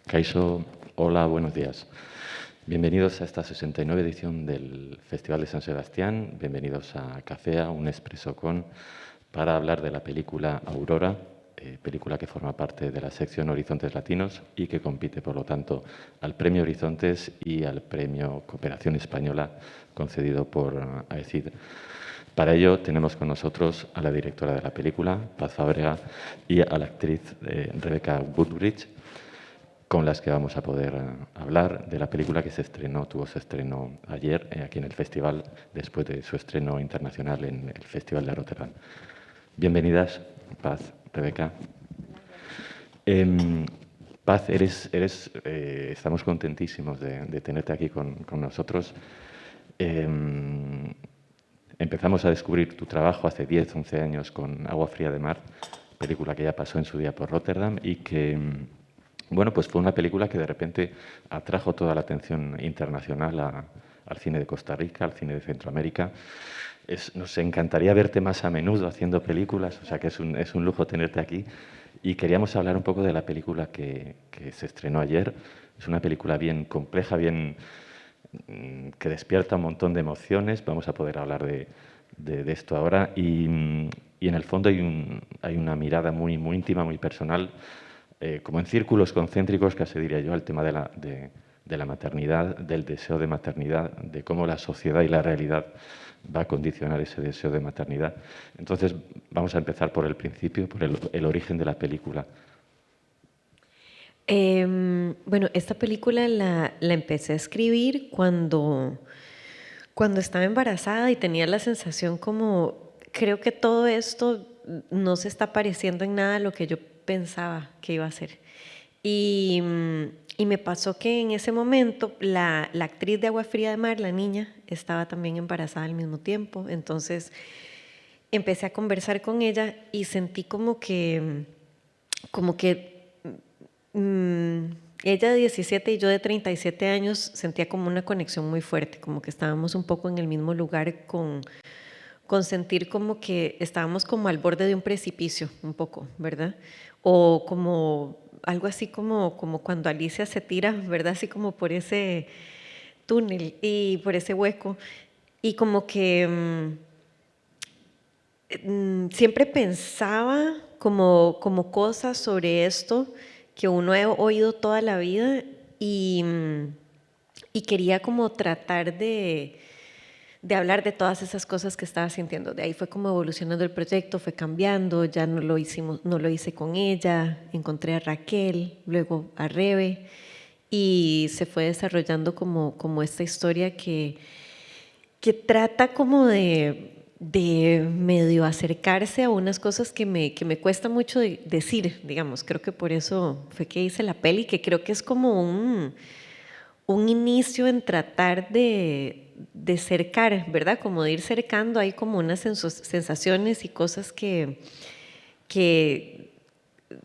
Kaixo, hola, buenos días. Bienvenidos a esta 69 edición del Festival de San Sebastián. Bienvenidos a Cafea, un expreso para hablar de la película Aurora, película que forma parte de la sección Horizontes Latinos y que compite, por lo tanto, al Premio Horizontes y al Premio Cooperación Española concedido por AECID. Para ello tenemos con nosotros a la directora de la película, Paz Fábrega, y a la actriz Rebecca Woodbridge, con las que vamos a poder hablar de la película que tuvo su estreno ayer aquí en el festival, después de su estreno internacional en el Festival de Rotterdam. Bienvenidas, Paz, Rebecca. Paz, estamos contentísimos de tenerte aquí con nosotros. Empezamos a descubrir tu trabajo hace 10, 11 años con Agua Fría de Mar, película que ya pasó en su día por Rotterdam y que, bueno, pues fue una película que de repente atrajo toda la atención internacional al cine de Costa Rica, al cine de Centroamérica. Nos encantaría verte más a menudo haciendo películas, o sea que es un lujo tenerte aquí. Y queríamos hablar un poco de la película que se estrenó ayer. Es una película bien compleja, que despierta un montón de emociones. Vamos a poder hablar de esto ahora. Y en el fondo hay una mirada muy íntima, muy personal, como en círculos concéntricos, casi diría yo, al tema de la maternidad, del deseo de maternidad, de cómo la sociedad y la realidad va a condicionar ese deseo de maternidad. Entonces, vamos a empezar por el principio, por el origen de la película. Bueno, esta película la empecé a escribir cuando estaba embarazada y tenía la sensación como, creo que todo esto no se está pareciendo en nada a lo que yo pensaba que iba a ser. Y me pasó que en ese momento la actriz de Agua Fría de Mar, la niña, estaba también embarazada al mismo tiempo. Entonces empecé a conversar con ella y sentí como que ella de 17 y yo de 37 años sentía como una conexión muy fuerte, como que estábamos un poco en el mismo lugar con sentir como que estábamos como al borde de un precipicio, un poco, ¿verdad? O como algo así como cuando Alicia se tira, ¿verdad? Así como por ese túnel y por ese hueco. Y como que siempre pensaba como cosas sobre esto que uno ha oído toda la vida y quería como tratar de hablar de todas esas cosas que estaba sintiendo. De ahí fue como evolucionando el proyecto, fue cambiando, ya no lo hice con ella, encontré a Raquel, luego a Rebe y se fue desarrollando como esta historia que trata como de medio acercarse a unas cosas que me cuesta mucho decir, digamos. Creo que por eso fue que hice la peli, que creo que es como un inicio en tratar de cercar, ¿verdad? Como de ir cercando, hay como unas sensaciones y cosas que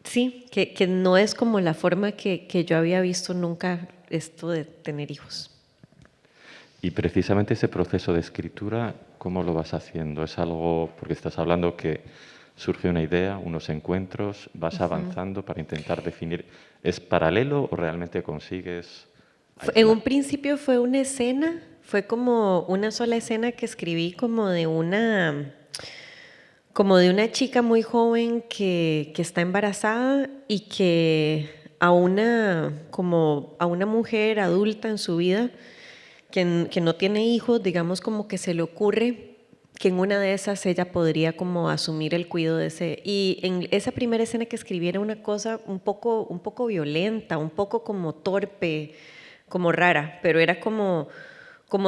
sí, que no es como la forma que yo había visto nunca esto de tener hijos. Y precisamente ese proceso de escritura, ¿cómo lo vas haciendo? ¿Es algo, porque estás hablando que surge una idea, unos encuentros, vas avanzando para intentar definir, ¿es paralelo o realmente consigues En aislar? un principio fue una escena, fue como una sola escena que escribí como de una chica muy joven que está embarazada y que como a una mujer adulta en su vida que no tiene hijos, digamos como que se le ocurre que en una de esas ella podría como asumir el cuidado de ese. Y en esa primera escena que escribí era una cosa un poco violenta, un poco como torpe, como rara, pero era como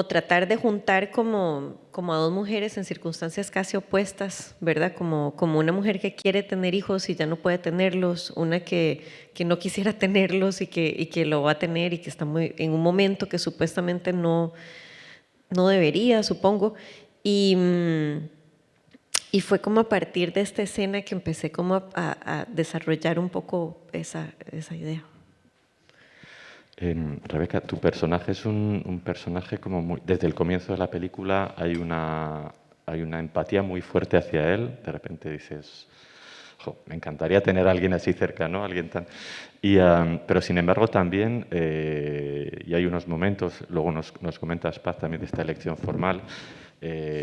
tratar de juntar como a dos mujeres en circunstancias casi opuestas, ¿verdad? Como una mujer que quiere tener hijos y ya no puede tenerlos, una que no quisiera tenerlos y que lo va a tener y que está en un momento que supuestamente no debería, supongo. Y fue como a partir de esta escena que empecé como a desarrollar un poco esa idea. Rebeca, tu personaje es un personaje como desde el comienzo de la película hay una empatía muy fuerte hacia él. De repente dices, jo, me encantaría tener a alguien así cerca, ¿no? Alguien tan... pero sin embargo también, y hay unos momentos, luego nos comentas, Paz, también de esta elección formal,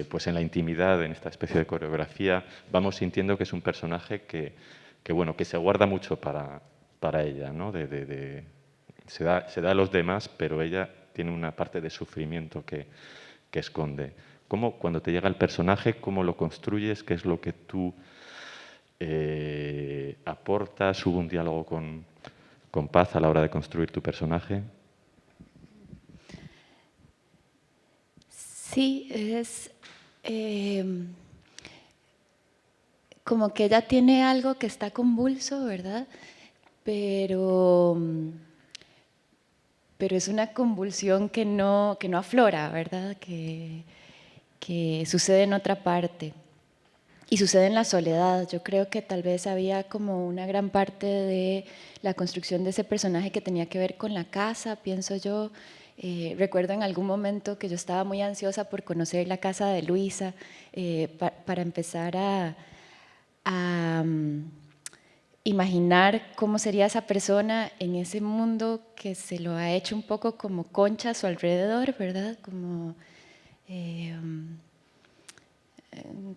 pues en la intimidad, en esta especie de coreografía, vamos sintiendo que es un personaje bueno, que se guarda mucho para ella, ¿no? Se da a los demás, pero ella tiene una parte de sufrimiento que esconde. ¿Cómo, cuando te llega el personaje, cómo lo construyes? ¿Qué es lo que tú aportas? ¿Hubo un diálogo con Paz a la hora de construir tu personaje? Sí, es como que ella tiene algo que está convulso, ¿verdad? Pero es una convulsión que no aflora, ¿verdad? Que sucede en otra parte. Y sucede en la soledad. Yo creo que tal vez había como una gran parte de la construcción de ese personaje que tenía que ver con la casa, pienso yo. Recuerdo en algún momento que yo estaba muy ansiosa por conocer la casa de Luisa, para empezar a imaginar cómo sería esa persona en ese mundo que se lo ha hecho un poco como concha a su alrededor, ¿verdad? Como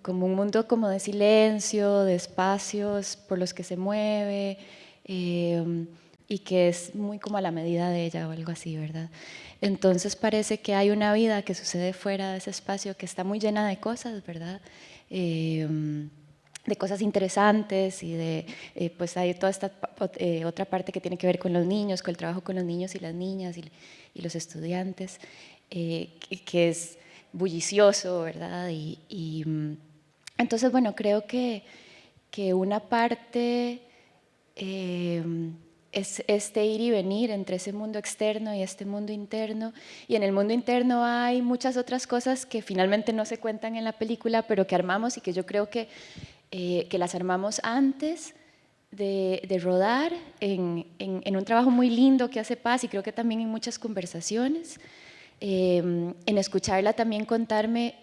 un mundo como de silencio, de espacios por los que se mueve, y que es muy como a la medida de ella o algo así, ¿verdad? Entonces parece que hay una vida que sucede fuera de ese espacio que está muy llena de cosas, ¿verdad? De cosas interesantes y pues hay toda esta otra parte que tiene que ver con los niños, con el trabajo con los niños y las niñas y los estudiantes, que es bullicioso, ¿verdad? Entonces, bueno, creo que una parte es este ir y venir entre ese mundo externo y este mundo interno, y en el mundo interno hay muchas otras cosas que finalmente no se cuentan en la película, pero que armamos y que yo creo que las armamos antes de rodar en un trabajo muy lindo que hace Paz, y creo que también en muchas conversaciones, en escucharla también contarme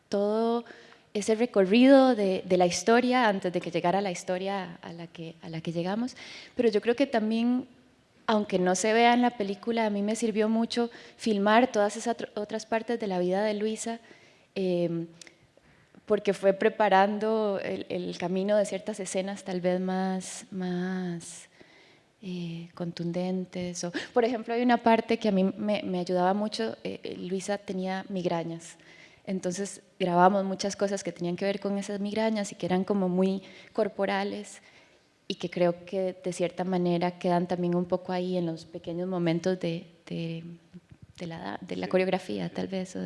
todo ese recorrido de la historia antes de que llegara la historia a la que llegamos. Pero yo creo que también, aunque no se vea en la película, a mí me sirvió mucho filmar todas esas otras partes de la vida de Luisa, porque fue preparando el camino de ciertas escenas tal vez más contundentes. Por ejemplo, hay una parte que a mí me ayudaba mucho. Luisa tenía migrañas, entonces grabamos muchas cosas que tenían que ver con esas migrañas y que eran como muy corporales, y que creo que de cierta manera quedan también un poco ahí en los pequeños momentos de la coreografía, tal vez.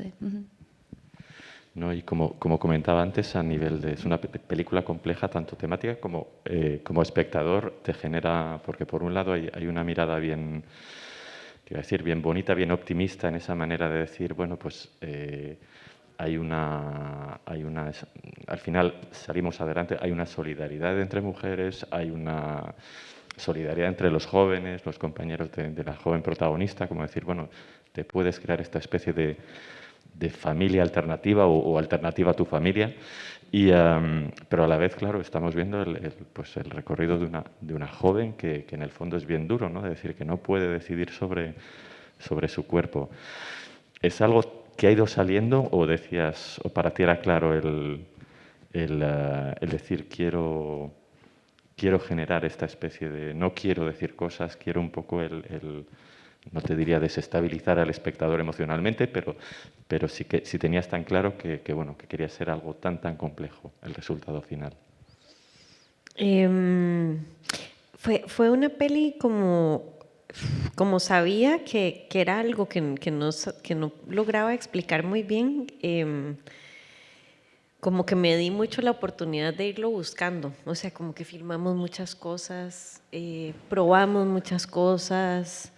¿No? Y como comentaba antes, a nivel de... Es una película compleja, tanto temática como espectador, te genera... Porque por un lado hay una mirada bien, quiero decir, bien bonita, bien optimista en esa manera de decir, bueno, pues hay una... Al final salimos adelante, hay una solidaridad entre mujeres, hay una solidaridad entre los jóvenes, los compañeros de la joven protagonista, como decir, bueno, te puedes crear esta especie de familia alternativa o alternativa a tu familia, pero a la vez, claro, estamos viendo pues el recorrido de una joven que en el fondo es bien duro, ¿no? Es decir, que no puede decidir sobre su cuerpo. ¿Es algo que ha ido saliendo o decías, o para ti era claro el decir quiero generar esta especie de, no quiero decir cosas, quiero un poco no te diría desestabilizar al espectador emocionalmente, pero sí que si tenías tan claro bueno, que quería ser algo tan complejo el resultado final? Fue una peli como sabía que era algo que no lograba explicar muy bien, como que me di mucho la oportunidad de irlo buscando. O sea, como que filmamos muchas cosas, probamos muchas cosas.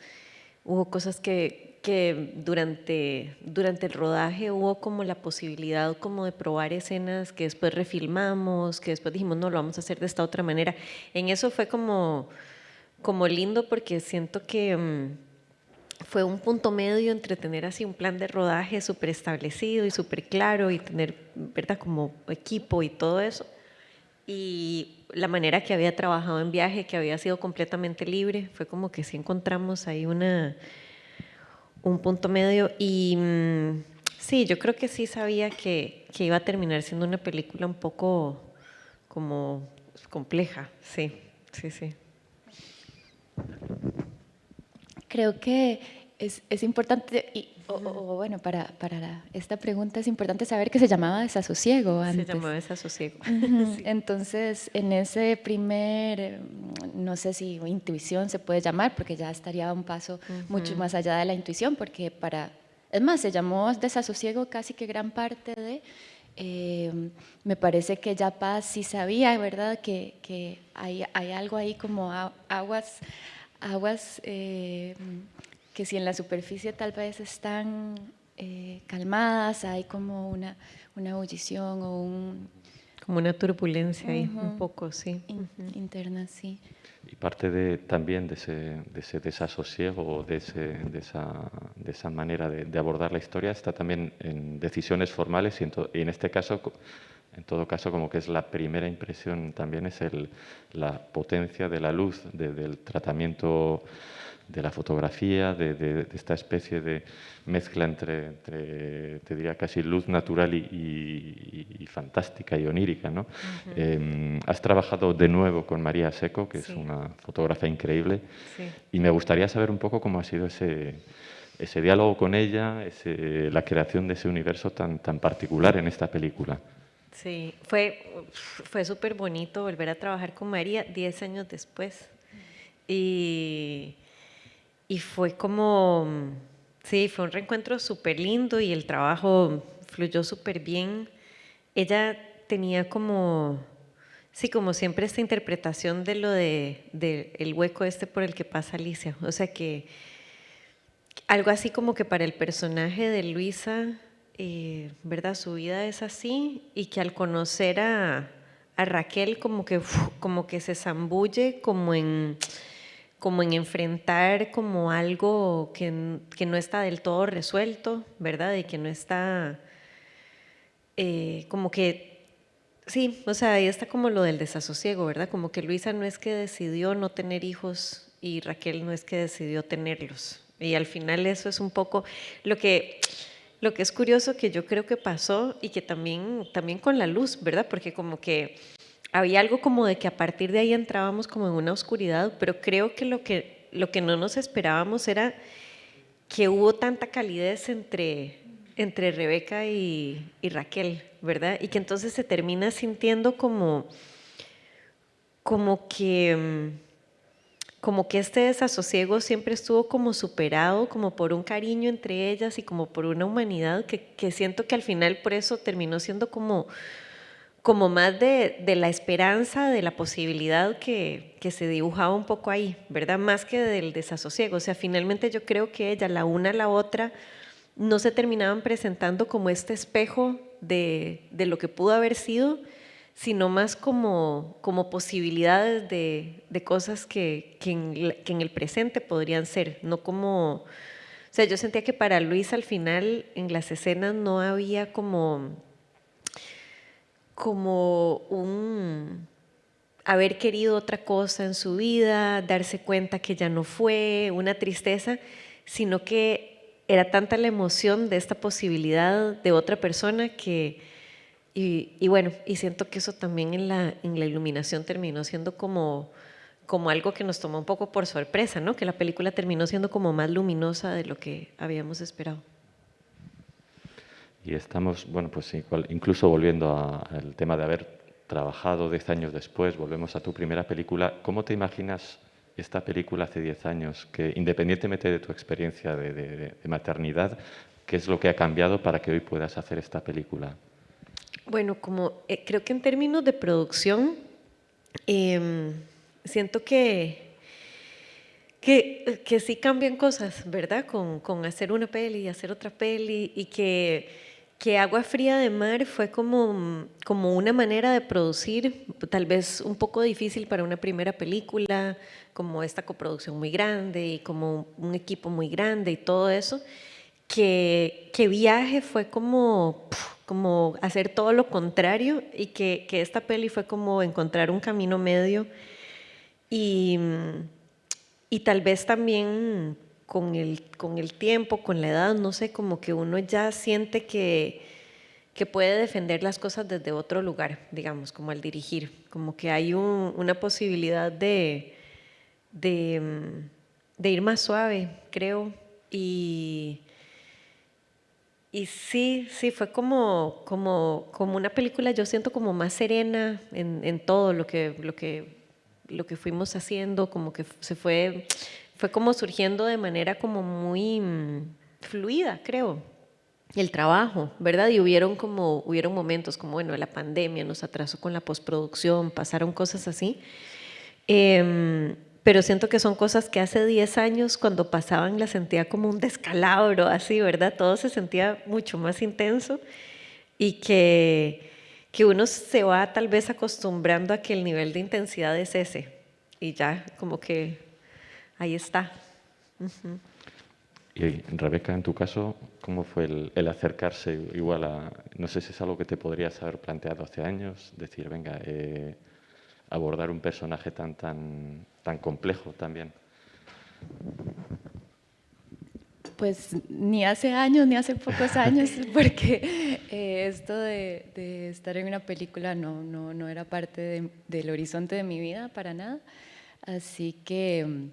Hubo cosas que durante el rodaje hubo como la posibilidad como de probar escenas que después refilmamos, que después dijimos, no, lo vamos a hacer de esta otra manera. En eso fue como lindo, porque siento que fue un punto medio entre tener así un plan de rodaje súper establecido y súper claro y tener, ¿verdad?, como equipo y todo eso. Y la manera que había trabajado en Viaje, que había sido completamente libre, fue como que sí encontramos ahí un punto medio y sí, yo creo que sí sabía que iba a terminar siendo una película un poco como compleja, sí, sí, sí. Creo que es importante, bueno, para esta pregunta es importante saber que se llamaba Desasosiego antes. Se llamaba Desasosiego. Sí. Sí. Entonces, en ese primer, no sé si intuición se puede llamar, porque ya estaría un paso mucho más allá de la intuición, porque es más, se llamó Desasosiego casi que gran parte de... me parece que ya Paz sí sabía, ¿verdad? Que hay algo ahí como aguas que si en la superficie tal vez están calmadas, hay como una ebullición o como una turbulencia ahí, un poco, sí. Interna, sí. Y parte también de ese desasosiego o de esa manera de abordar la historia está también en decisiones formales y en este caso, en todo caso, como que es la primera impresión también es la potencia de la luz, del tratamiento de la fotografía, de esta especie de mezcla entre, te diría, casi luz natural y fantástica y onírica, ¿no? Has trabajado de nuevo con María Seco, que es una fotógrafa increíble, y me gustaría saber un poco cómo ha sido ese diálogo con ella, la creación de ese universo tan particular en esta película. Sí, fue súper bonito volver a trabajar con María 10 años después. Y fue como, sí, fue un reencuentro súper lindo y el trabajo fluyó súper bien. Ella tenía como, sí, como siempre esta interpretación de lo de el hueco este por el que pasa Alicia. O sea que algo así como que para el personaje de Luisa, ¿verdad? Su vida es así y que al conocer a Raquel como que se zambulle como en enfrentar como algo que no está del todo resuelto, ¿verdad? Y que no está como que, sí, o sea, ahí está como lo del desasosiego, ¿verdad? Como que Luisa no es que decidió no tener hijos y Raquel no es que decidió tenerlos. Y al final eso es un poco lo que es curioso que yo creo que pasó y que también con la luz, ¿verdad? Porque como que había algo como de que a partir de ahí entrábamos como en una oscuridad, pero creo que lo que no nos esperábamos era que hubo tanta calidez entre Rebeca y Raquel, ¿verdad? Y que entonces se termina sintiendo como que este desasosiego siempre estuvo como superado, como por un cariño entre ellas y como por una humanidad que siento que al final por eso terminó siendo como más de la esperanza, de la posibilidad que se dibujaba un poco ahí, ¿verdad? Más que del desasosiego. O sea, finalmente yo creo que ella, la una a la otra, no se terminaban presentando como este espejo de lo que pudo haber sido, sino más como posibilidades de cosas que en el presente podrían ser, no como... O sea, yo sentía que para Luis al final en las escenas no había como un haber querido otra cosa en su vida, darse cuenta que ya no fue, una tristeza, sino que era tanta la emoción de esta posibilidad de otra persona y bueno, y siento que eso también en la iluminación terminó siendo como algo que nos tomó un poco por sorpresa, ¿no? Que la película terminó siendo como más luminosa de lo que habíamos esperado. Y estamos, bueno, pues incluso volviendo al tema de haber trabajado 10 años después, volvemos a tu primera película. ¿Cómo te imaginas esta película hace 10 años? Que independientemente de tu experiencia de maternidad, ¿qué es lo que ha cambiado para que hoy puedas hacer esta película? Bueno, creo que en términos de producción, siento que sí cambian cosas, ¿verdad? Con hacer una peli y hacer otra peli y que Agua Fría de Mar fue como una manera de producir, tal vez un poco difícil para una primera película, como esta coproducción muy grande y como un equipo muy grande y todo eso, que Viaje fue como como hacer todo lo contrario y que esta peli fue como encontrar un camino medio y, y tal vez también con el tiempo, con la edad, no sé, como que uno ya siente que puede defender las cosas desde otro lugar, digamos, como al dirigir, como que hay una posibilidad de ir más suave, creo, y sí, fue como una película, yo siento como más serena en todo lo que fuimos haciendo, como que fue como surgiendo de manera como muy fluida, creo, el trabajo, ¿verdad? Y hubieron momentos como, bueno, la pandemia nos atrasó con la postproducción, pasaron cosas así, pero siento que son cosas que hace 10 años cuando pasaban las sentía como un descalabro, así, ¿verdad? Todo se sentía mucho más intenso y que uno se va tal vez acostumbrando a que el nivel de intensidad es ese y ya como que ahí está. Y Rebeca, en tu caso, ¿cómo fue el acercarse igual a, no sé si es algo que te podrías haber planteado hace años, decir, venga, abordar un personaje tan complejo también? Pues ni hace años, ni hace pocos años, porque esto de estar en una película no era parte del horizonte de mi vida para nada. Así que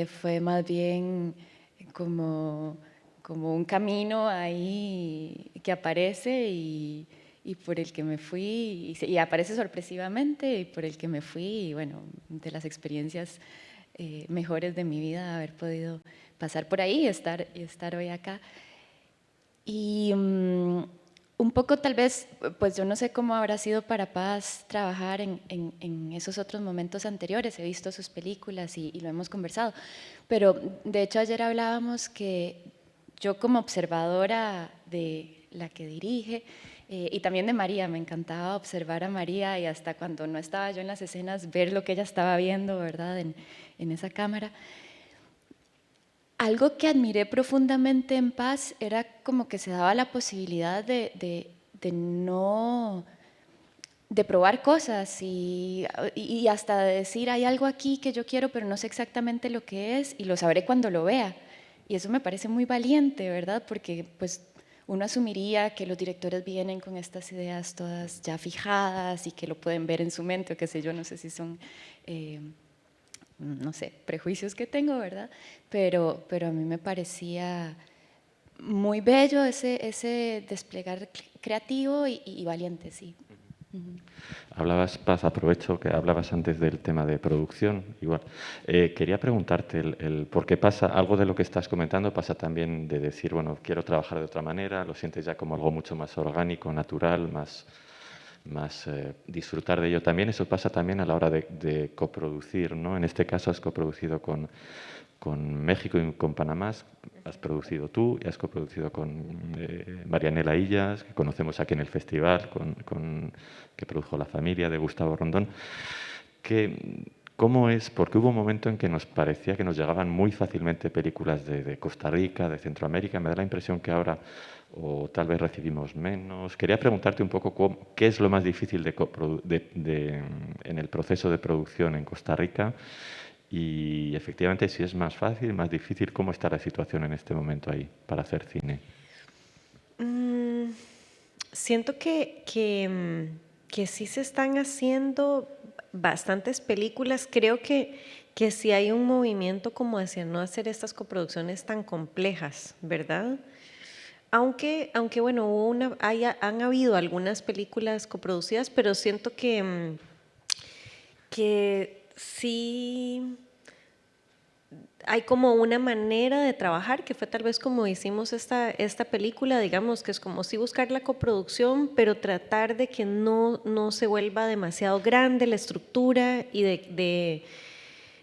fue más bien como un camino ahí que aparece y por el que me fui, y aparece sorpresivamente, y por el que me fui, y bueno, de las experiencias mejores de mi vida, haber podido pasar por ahí y estar hoy acá. Y un poco tal vez, pues yo no sé cómo habrá sido para Paz trabajar en esos otros momentos anteriores, he visto sus películas y lo hemos conversado, pero de hecho ayer hablábamos que yo como observadora de la que dirige, y también de María, me encantaba observar a María y hasta cuando no estaba yo en las escenas, ver lo que ella estaba viendo, ¿verdad?, en esa cámara. Algo que admiré profundamente en Paz era como que se daba la posibilidad de probar cosas y hasta de decir, hay algo aquí que yo quiero, pero no sé exactamente lo que es y lo sabré cuando lo vea. Y eso me parece muy valiente, ¿verdad? Porque pues uno asumiría que los directores vienen con estas ideas todas ya fijadas y que lo pueden ver en su mente, o qué sé yo, no sé si son no sé, prejuicios que tengo, ¿verdad? Pero a mí me parecía muy bello ese desplegar creativo y valiente, sí. Hablabas, Paz, aprovecho que hablabas antes del tema de producción, igual. Quería preguntarte, ¿por qué pasa algo de lo que estás comentando? Pasa también de decir, bueno, quiero trabajar de otra manera, lo sientes ya como algo mucho más orgánico, natural, más disfrutar de ello también. Eso pasa también a la hora de coproducir, ¿no? En este caso has coproducido con México y con Panamá, has producido tú y has coproducido con Marianela Illas, que conocemos aquí en el festival, que produjo La Familia, de Gustavo Rondón. ¿Cómo es? Porque hubo un momento en que nos parecía que nos llegaban muy fácilmente películas de Costa Rica, de Centroamérica. Me da la impresión que ahora o tal vez recibimos menos. Quería preguntarte un poco qué es lo más difícil en el proceso de producción en Costa Rica y efectivamente si es más fácil, más difícil, ¿cómo está la situación en este momento ahí para hacer cine? Siento que sí se están haciendo bastantes películas. Creo que sí hay un movimiento como hacia no hacer estas coproducciones tan complejas, ¿verdad? Aunque bueno, han habido algunas películas coproducidas, pero siento que sí hay como una manera de trabajar que fue tal vez como hicimos esta película, digamos, que es como sí buscar la coproducción, pero tratar de que no se vuelva demasiado grande la estructura y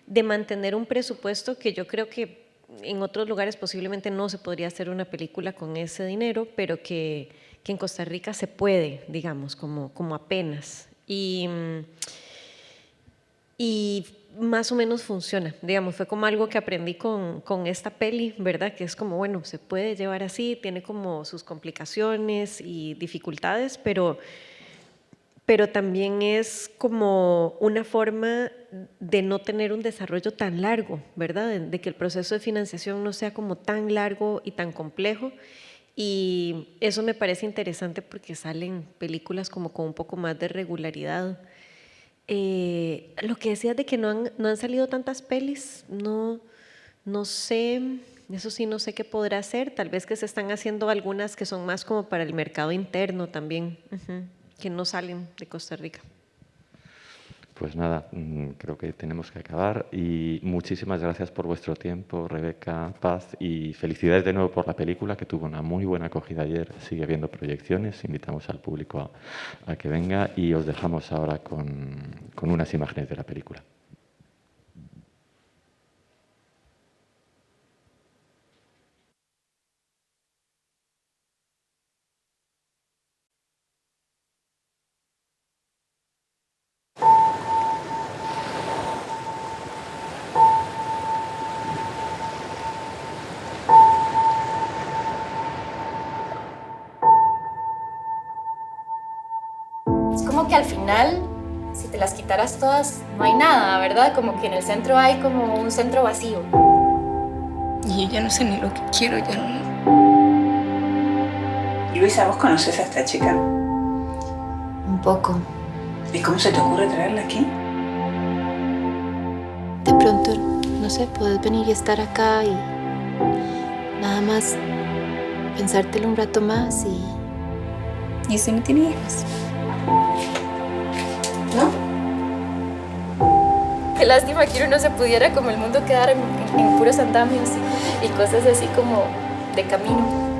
de mantener un presupuesto que yo creo que en otros lugares posiblemente no se podría hacer una película con ese dinero, pero que en Costa Rica se puede, digamos, como apenas. y más o menos funciona, digamos, fue como algo que aprendí con esta peli, ¿verdad? Que es como, bueno, se puede llevar así, tiene como sus complicaciones y dificultades, pero también es como una forma de no tener un desarrollo tan largo, ¿verdad? De que el proceso de financiación no sea como tan largo y tan complejo. Y eso me parece interesante porque salen películas como con un poco más de regularidad. Lo que decías de que no han salido tantas pelis, no sé, eso sí no sé qué podrá ser, tal vez que se están haciendo algunas que son más como para el mercado interno también, que no salen de Costa Rica. Pues nada, creo que tenemos que acabar y muchísimas gracias por vuestro tiempo, Rebeca, Paz, y felicidades de nuevo por la película, que tuvo una muy buena acogida ayer, sigue habiendo proyecciones, invitamos al público a que venga y os dejamos ahora con unas imágenes de la película. Es como que al final, si te las quitaras todas, no hay nada, ¿verdad? Como que en el centro hay como un centro vacío. Y yo ya no sé ni lo que quiero, ya no. Y Luisa, ¿vos conocés a esta chica? Un poco. ¿Y cómo se te ocurre traerla aquí? De pronto, no sé, puedes venir y estar acá y nada más pensártelo un rato más y... ¿Y si no tiene hijos? ¿No? Qué lástima que uno no se pudiera como el mundo quedar en puros andamios y cosas así como de camino.